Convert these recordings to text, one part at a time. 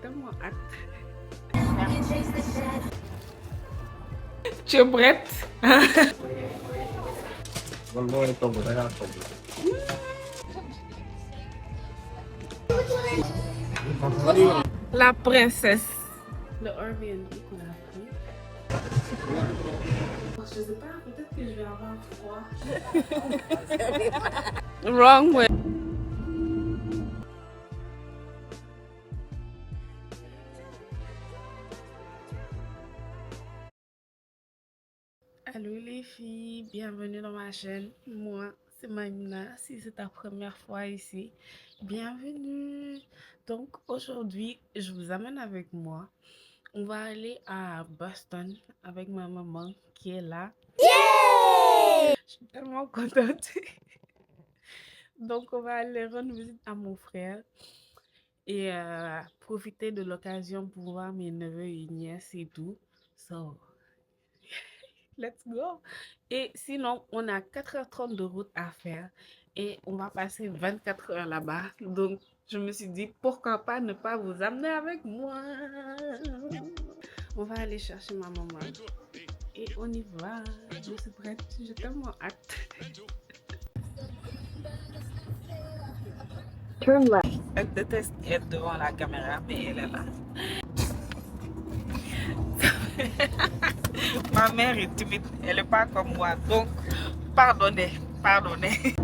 tellement hâte. Tu es prête? La princesse. Le Airbnb qu'on a pris. Je sais pas, peut-être que je vais avoir froid. Wrong way. Allô les filles, bienvenue dans ma chaîne. Moi, c'est Maïmouna. Si c'est ta première fois ici, bienvenue. Donc aujourd'hui, je vous amène avec moi. On va aller à Boston avec ma maman qui est là. Yeah! Je suis tellement contente. Donc on va aller rendre visite à mon frère et profiter de l'occasion pour voir mes neveux et nièces et tout. So, let's go. Et sinon, on a 4h30 de route à faire et on va passer 24 heures là-bas. Donc, je me suis dit, pourquoi pas ne pas vous amener avec moi. On va aller chercher ma maman et on y va. Je suis prête, j'ai tellement hâte. Turn left. Elle déteste être devant la caméra, mais elle est là. Ma mère est timide, elle n'est pas comme moi, donc pardonnez, pardonnez.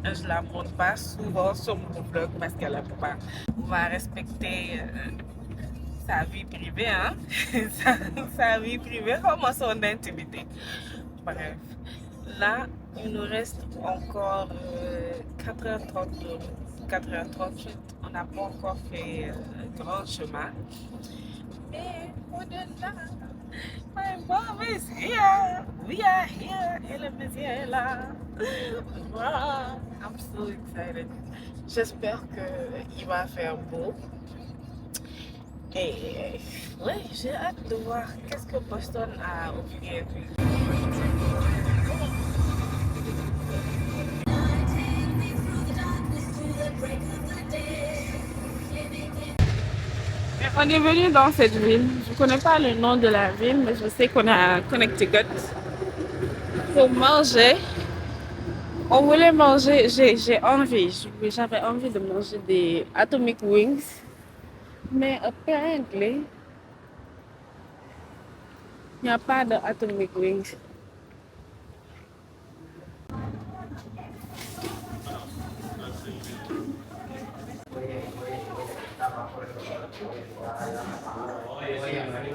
Je la montre pas souvent sur mon vlog parce qu'elle a pas. On va respecter sa vie privée, hein. sa vie privée comme son intimité. Bref, là, il nous reste encore 4h30 de route. 4h38, on n'a pas encore fait grand chemin. Mais au-delà, my mom is here. We are here. Et le monsieur est là. Wow, I'm so excited. J'espère qu'il va faire beau. Et ouais, j'ai hâte de voir qu'est-ce que Boston a offert. On est venu dans cette ville. Je ne connais pas le nom de la ville, mais je sais qu'on a Connecticut. Pour manger, on voulait manger, j'avais envie de manger des Atomic Wings. Mais apparently, il n'y a pas de Atomic Wings.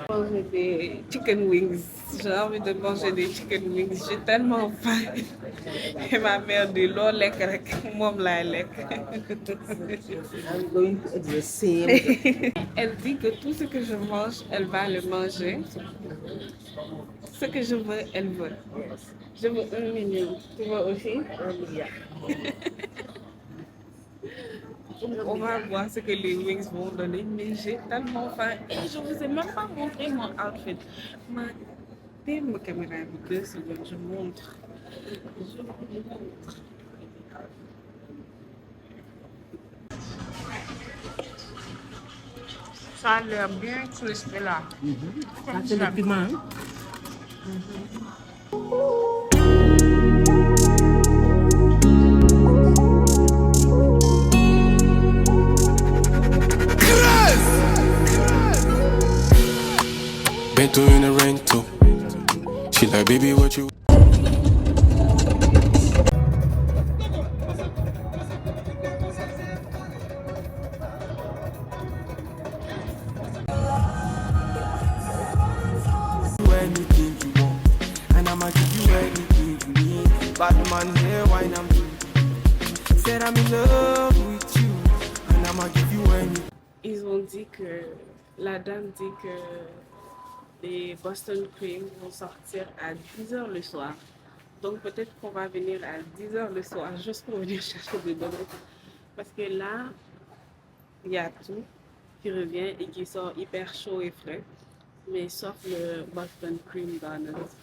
Manger des chicken wings. J'ai envie de manger des chicken wings. J'ai tellement faim. Et ma mère dit l'eau lek rek, mom la lek. I'm going to do the same. Elle dit que tout ce que je mange, elle va le manger. Ce que je veux, elle veut. Je veux 1 million. Tu veux aussi? Yeah. On va voir ce que les wings vont donner, mais j'ai tellement faim et je vous ai même pas montré mon outfit. Ma caméra est 2 secondes, je montre. Je vous montre. Ça a l'air bien crispé là. Ça, c'est le piment. Been through in the rain too. She like, baby, what you? Anything you want, and I'ma give you anything you need. Bad man here, wine I'm said I'm in love with you, and I'ma give you anything. Ils ont dit que, la dame dit que les Boston Cream vont sortir à 10h le soir. Donc peut-être qu'on va venir à 10h le soir juste pour venir chercher des donuts. Parce que là, il y a tout qui revient et qui sort hyper chaud et frais. Mais sauf le Boston Cream Donuts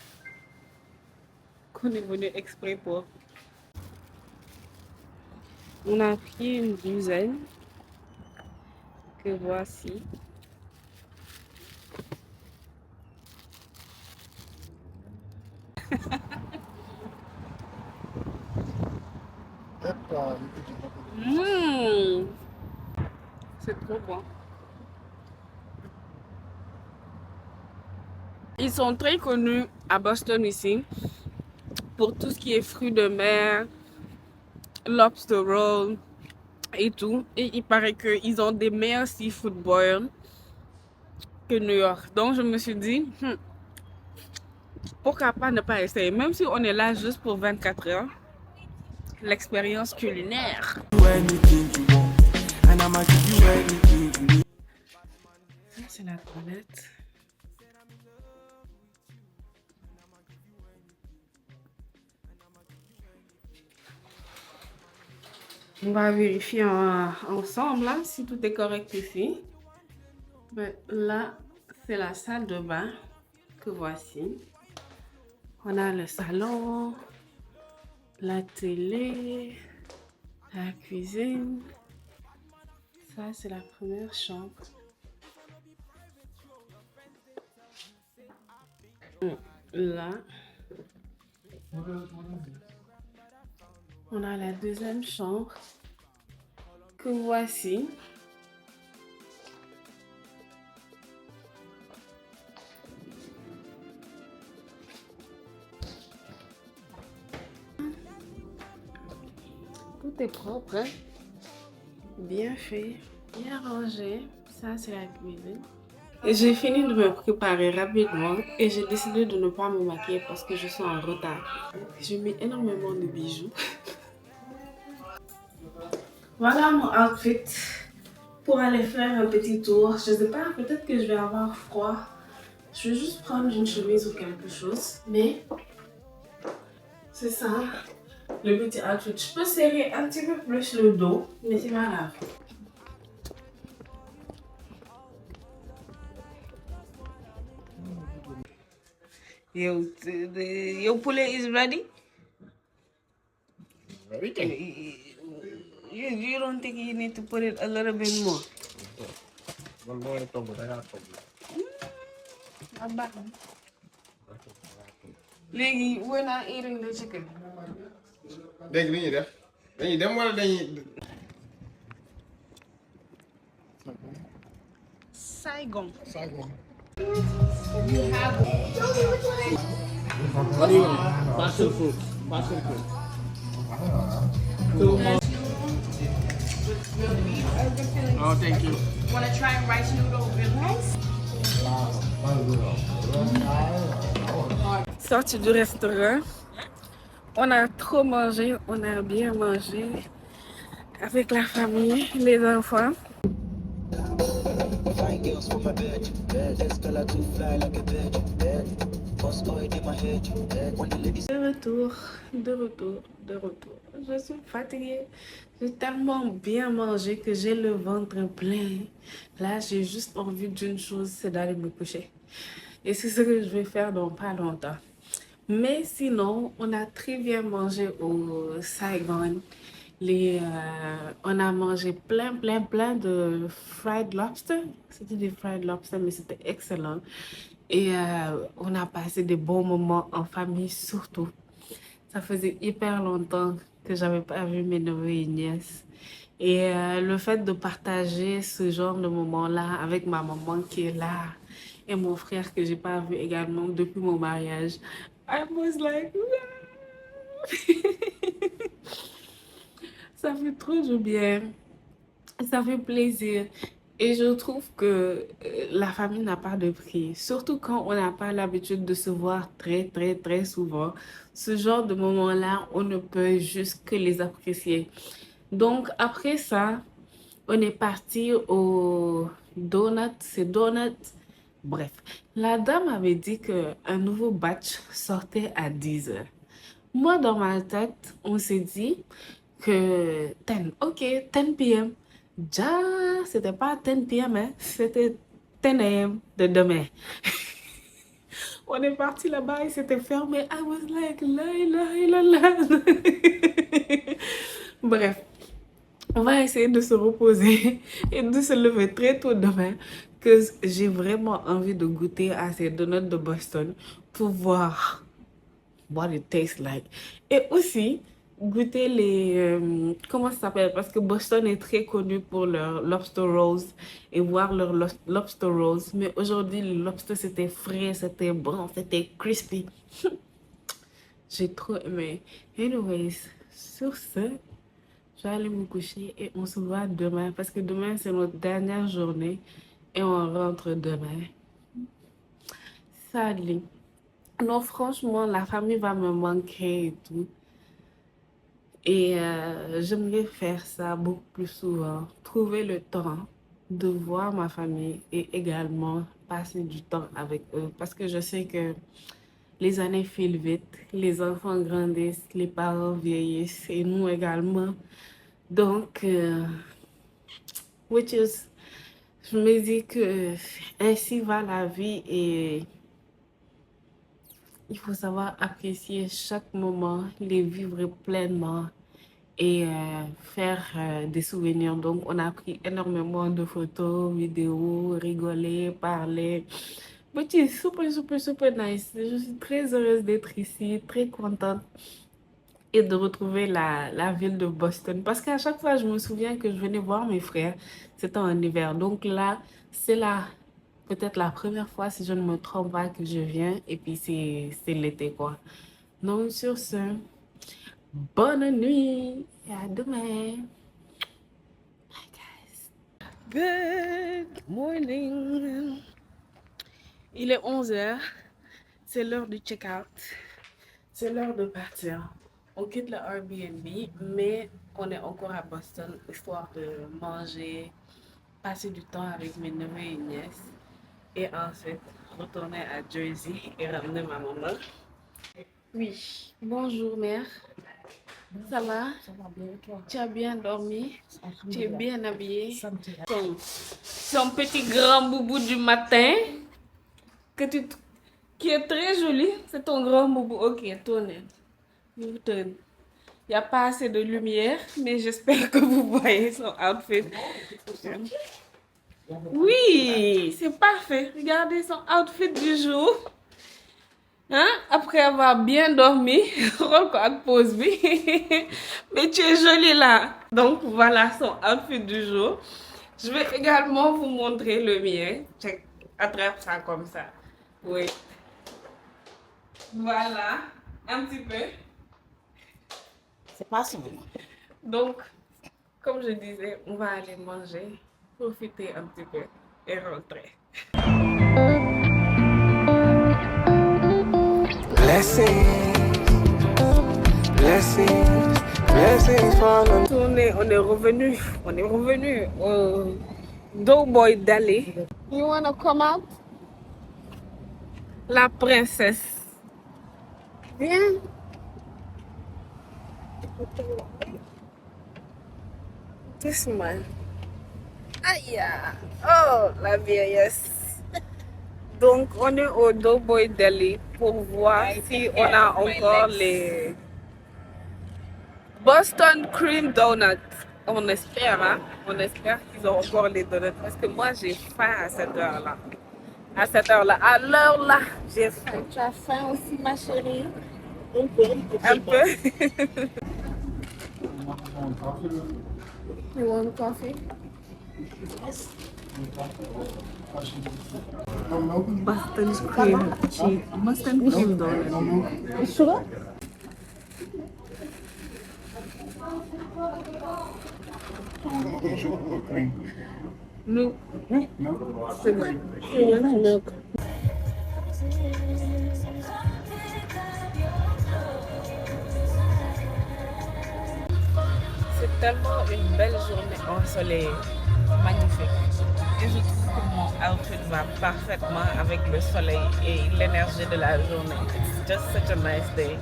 qu'on est venu exprès pour. On a pris une douzaine que voici. Mmh, c'est trop bon. Ils sont très connus à Boston ici pour tout ce qui est fruits de mer, lobster roll et tout. Et il paraît qu'ils ont des meilleurs seafood boil que New York. Donc je me suis dit, pourquoi pas ne pas essayer, même si on est là juste pour 24 heures, l'expérience culinaire. Anything you want, and I'ma give you anything you need. Ça, c'est la toilette. On va vérifier ensemble là, si tout est correct ici. Mais là, c'est la salle de bain que voici. On a le salon, la télé, la cuisine. Ça, c'est la première chambre. Là, on a la deuxième chambre que voici. Tout est propre, hein? Bien fait, bien rangé. Ça, c'est la cuisine. J'ai fini de me préparer rapidement et j'ai décidé de ne pas me maquiller parce que je suis en retard. J'ai mis énormément de bijoux. Voilà mon outfit pour aller faire un petit tour. Je sais pas, peut-être que je vais avoir froid. Je vais juste prendre une chemise ou quelque chose. Mais c'est ça, le petit outfit. Je peux serrer un petit peu plus le dos, mais c'est pas grave. Your poulet is ready? You don't think you need to put it a little bit more? Legi, we're not eating the chicken. Léegi li ñuy def dañuy dem wala dañuy. Saigon. Saigon. Passion fruit. Passion fruit. Oh, thank you. Wanna try rice noodle with rice? Sorti du restaurant, on a trop mangé, on a bien mangé avec la famille, les enfants. De retour. Je suis fatiguée. J'ai tellement bien mangé que j'ai le ventre plein. Là, j'ai juste envie d'une chose, c'est d'aller me coucher. Et c'est ce que je vais faire dans pas longtemps. Mais sinon, on a très bien mangé au Saigon. On a mangé plein de fried lobster. C'était des fried lobster, mais c'était excellent. Et on a passé des bons moments en famille surtout. Ça faisait hyper longtemps que j'avais pas vu mes neveux et nièces. Et le fait de partager ce genre de moments-là avec ma maman qui est là et mon frère que j'ai pas vu également depuis mon mariage, I was like, ça fait trop du bien, ça fait plaisir. Et je trouve que la famille n'a pas de prix, surtout quand on n'a pas l'habitude de se voir très souvent. Ce genre de moments-là, on ne peut juste que les apprécier. Donc après ça, on est parti au donut, c'est donut. Bref, la dame avait dit qu'un nouveau batch sortait à 10 heures. Moi, dans ma tête, on s'est dit que 10 p.m. Déjà, c'était pas 10 p.m., hein, c'était 10 a.m. de demain. On est parti là-bas et c'était fermé. I was like, la. Bref, on va essayer de se reposer et de se lever très tôt demain, que j'ai vraiment envie de goûter à ces donuts de Boston pour voir what it tastes like. Et aussi, goûter les... comment ça s'appelle? Parce que Boston est très connu pour leur lobster rolls et voir leur lobster rolls. Mais aujourd'hui, le lobster, c'était frais, c'était bon, c'était crispy. J'ai trop aimé. Anyways, sur ce, je vais aller me coucher et on se voit demain parce que demain, c'est notre dernière journée et on rentre demain. Salut. Non, franchement, la famille va me manquer et tout. Et j'aimerais faire ça beaucoup plus souvent. Trouver le temps de voir ma famille et également passer du temps avec eux. Parce que je sais que les années filent vite, les enfants grandissent, les parents vieillissent et nous également. Donc, je me dis que ainsi va la vie et il faut savoir apprécier chaque moment, les vivre pleinement et faire des souvenirs. Donc, on a pris énormément de photos, vidéos, rigolé, parlé. Petit, super, super, super nice. Je suis très heureuse d'être ici, très contente et de retrouver la ville de Boston. Parce qu'à chaque fois, je me souviens que je venais voir mes frères, c'était en hiver. Donc là, c'est peut-être la première fois, si je ne me trompe pas, que je viens. Et puis, c'est l'été, quoi. Donc, sur ce, bonne nuit et à demain. Bye, guys. Good morning. Il est 11h. C'est l'heure du check-out. C'est l'heure de partir. On quitte le Airbnb, mais on est encore à Boston, histoire de manger, passer du temps avec mes neveux et nièces. Et ensuite, retourner à Jersey et ramener ma maman. Oui, bonjour mère. Ça va? Ça va bien, toi? Tu as bien dormi? Tu es bien habillée? Santé. Son petit grand boubou du matin, qui est très joli. C'est ton grand boubou. Ok, tournez. Il n'y a pas assez de lumière, mais j'espère que vous voyez son outfit. Oui, c'est parfait. Regardez son outfit du jour. Hein? Après avoir bien dormi, rôle quoi pause bi. Mais tu es jolie là. Donc voilà son outfit du jour. Je vais également vous montrer le mien. Check, attrape ça comme ça. Oui. Voilà, un petit peu. C'est pas ça. Donc, comme je disais, on va aller manger, profiter un petit peu et rentrer. Blessings, blessings, blessings fall on On est revenu au Doughboy Deli. You wanna come out? La princesse. Viens. Doucement. Aïe. Oh, la vieillesse. Donc, on est au Doughboy Deli pour voir si on a encore les Boston Cream Donuts. On espère, hein? On espère qu'ils ont encore les donuts parce que moi j'ai faim à cette heure-là. À cette heure-là, à l'heure-là, j'ai faim. Tu as faim aussi, ma chérie? Un peu. You want coffee? Boston cream donut. Sugar? No. Sugar. Milk. C'est tellement une belle journée ensoleillée. Magnifique. Et je trouve que mon outfit va parfaitement avec le soleil et l'énergie de la journée. It's just such a nice day.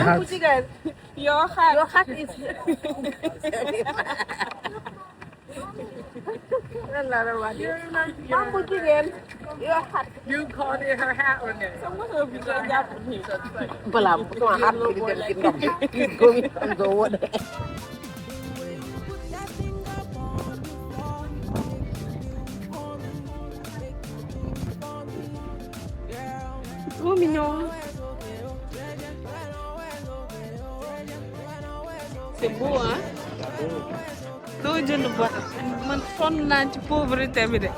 Mampu jigéen. Your heart is. Mampu jigéen. Your heart. You called it her hat or not? Balaa sama heart bi di dem ci ndox mi. He's going on the water. Trop mignon. C'est beau, hein? doo jënd ba man sonn naa ci pauvreté bi de.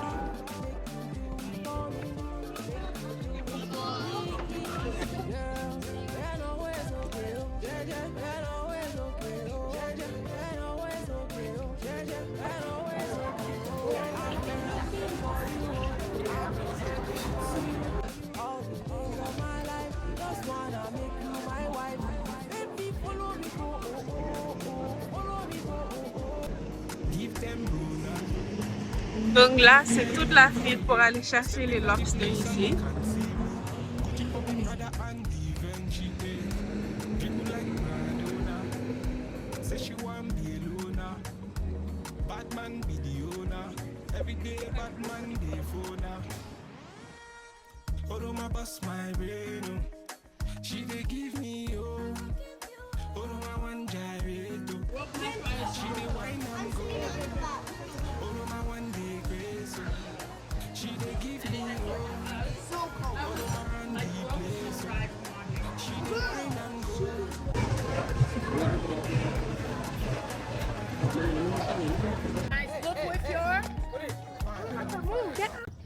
Donc là, c'est toute la file pour aller chercher les lobsters ici.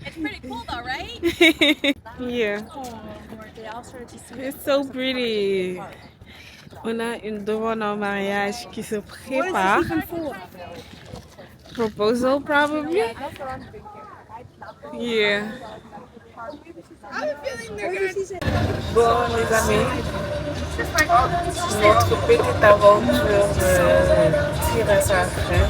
It's pretty cool though, right? Yeah. It's so pretty. On a une demande en mariage qui se prépare. Proposal probably. Yeah. Bon les amis, notre petite aventure de tir à sa fin.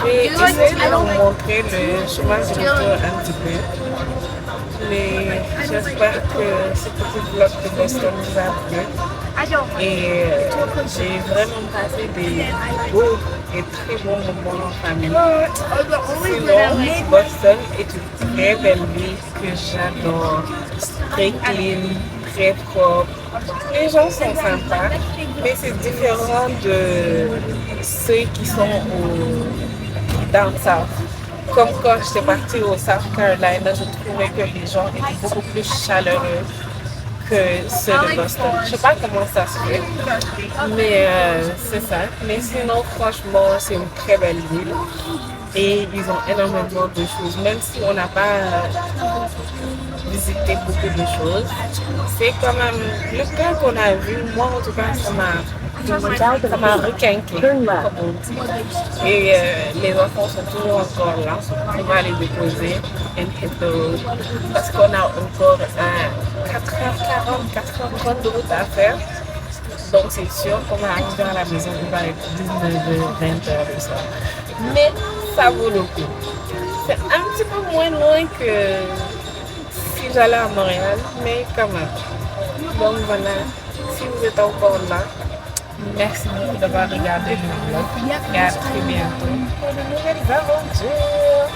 J'ai essayé de vous montrer le chemin du retour un petit peu. Mais j'espère que ce petit vlog de Boston vous a plu. Et j'ai vraiment passé des beaux et très bons moments en famille. Sinon, Boston est une très belle ville que j'adore. Très clean, très propre. Les gens sont sympas, mais c'est différent de ceux qui sont dans le South. Comme quand j'étais partie au South Carolina, je trouvais que les gens étaient beaucoup plus chaleureux que ceux de Boston. Je sais pas comment ça se fait, mais c'est ça. Mais sinon, franchement, c'est une très belle ville et ils ont énormément de choses. Même si on n'a pas visité beaucoup de choses, c'est quand même le temps qu'on a vu. Moi, en tout cas, ça m'a requinqué, comme on dit. Et les enfants sont toujours encore là. On va les déposer parce qu'on a encore 4h40, 4h30 de route à faire. Donc c'est sûr qu'on va arriver à la maison, il va être 19h, 20h de soir. Mais ça vaut le coup. C'est un petit peu moins loin que si j'allais à Montréal, mais quand même. Donc voilà, si vous êtes encore là, merci beaucoup d'avoir regardé le vlog et à très bientôt pour de nouvelles aventures.